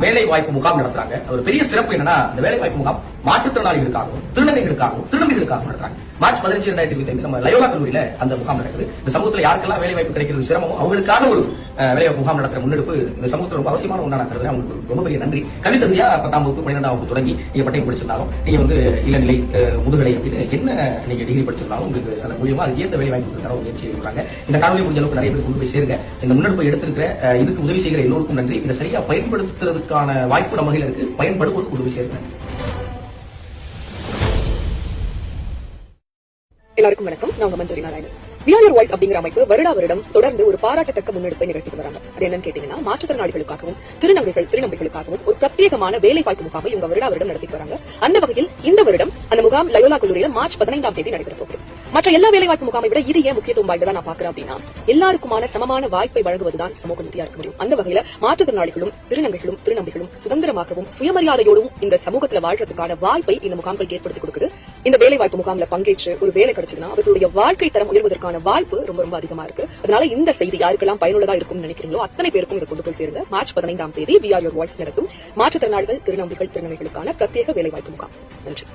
வேலை வாய்ப்பு முகாம் நடத்துறாங்க. ஒரு பெரிய சிறப்பு என்னன்னா, இந்த வேலை வாய்ப்பு முகாம் மாற்றுத்திறனாளிகளுக்காகவும் திருநங்கைகளுக்காகவும் நடத்துறாங்க. மார்ச் 15, 2025 நம்ம லயோலா கல்லூரியில அந்த முகாம் நடக்குது. இந்த சமூகத்தில் யாருக்கெல்லாம் வேலை வாய்ப்பு கிடைக்கிறது சிரமமோ அவங்களுக்காக ஒரு வேலை வாய்ப்பு முகாம் நடத்துற முன்னெடுப்பு இந்த சமூகத்தில் ரொம்ப அவசியமான ஒன்றா நான் கருதுறேன். அவங்களுக்கு ரொம்ப பெரிய நன்றி. கல்வி தகுதியா 10ஆம் வகுப்பு 12ஆம் வகுப்பு தொடங்கி நீங்க பட்டம் படிச்சிருந்தாலும், நீங்க இளநிலை முதுகலை அப்படின்னு என்ன நீங்க டிகிரி படிச்சிருந்தாலும் உங்களுக்கு அதன் மூலியமா அதுக்கு ஏற்ற வேலை வாய்ப்பு தர முயற்சி எடுக்கிறாங்க. இந்த காணொலி முடிஞ்ச அளவுக்கு நிறைய பேர் கொண்டு போய் சேருங்க. இந்த முன்னெடுப்பை எடுத்திருக்கிற இதுக்கு உதவி செய்கிற எல்லோருக்கும் நன்றி. இதை சரியா பயன்படுத்துறதுக்கான வாய்ப்பு நம்ம கையில இருக்கு. பயன்படுவோம் கொண்டு போய் சேருங்க. எல்லாருக்கும் வணக்கம். நான் உங்க மஞ்சரி நாராயணன். விஆர் வாய்ஸ் அப்படிங்கிற அமைப்பு வருடம் தொடர்ந்து ஒரு பாராட்டத்தக்க முன்னெடுப்பை நிகழ்த்திட்டு வராங்க. அது என்னன்னு கேட்டீங்கன்னா, மாற்றுத்திறனாளிகளுக்காகவும் திருநங்கைகளுக்காகவும் ஒரு பிரத்யேகமான வேலை வாய்ப்பு முகாமை இவங்க வருடம் நடத்திட்டு வராங்க. அந்த வகையில் இந்த வருடம் அந்த முகாம் லயோலா கல்லூரியில மார்ச் 15ஆம் தேதி நடைபெற போகுது. மற்ற எல்லா வேலை வாய்ப்பு முகாமை விட இது ஏன் முக்கியத்துவம் வாய்ந்ததா நான் பாக்குறேன் அப்படின்னா, எல்லாருக்குமான சமமான வாய்ப்பை வழங்குவதுதான் சமூக நீதியா இருக்க முடியும். அந்த வகையில மாற்றுத்திறனாளிகளும் திருநங்கைகளும் சுதந்திரமாகவும் சுயமரியாதையோடும் இந்த சமூகத்துல வாழ்றதுக்கான வாய்ப்பை இந்த முகாம்கள் ஏற்படுத்தி கொடுக்குது. இந்த வேலை வாய்ப்பு முகாம்ல பங்கேற்று ஒரு வேலை கிடைச்சதுன்னா அவர்களுடைய வாழ்க்கை தரம் உயர்வதற்கான வாய்ப்பு ரொம்ப அதிகமா இருக்கு. அதனால இந்த செய்தி யாருக்கெல்லாம் பயனுள்ளதா இருக்கும் நினைக்கிறீங்களோ அத்தனை பேருக்கும் இதை கொண்டு போய் சேருங்க. மார்ச் 15ஆம் தேதி விஆர் வாய்ஸ் நடத்தும் மாற்றுத்திறனாளிகள் திருநங்கைகளுக்கான பிரத்யேக வேலை வாய்ப்பு முகாம். நன்றி.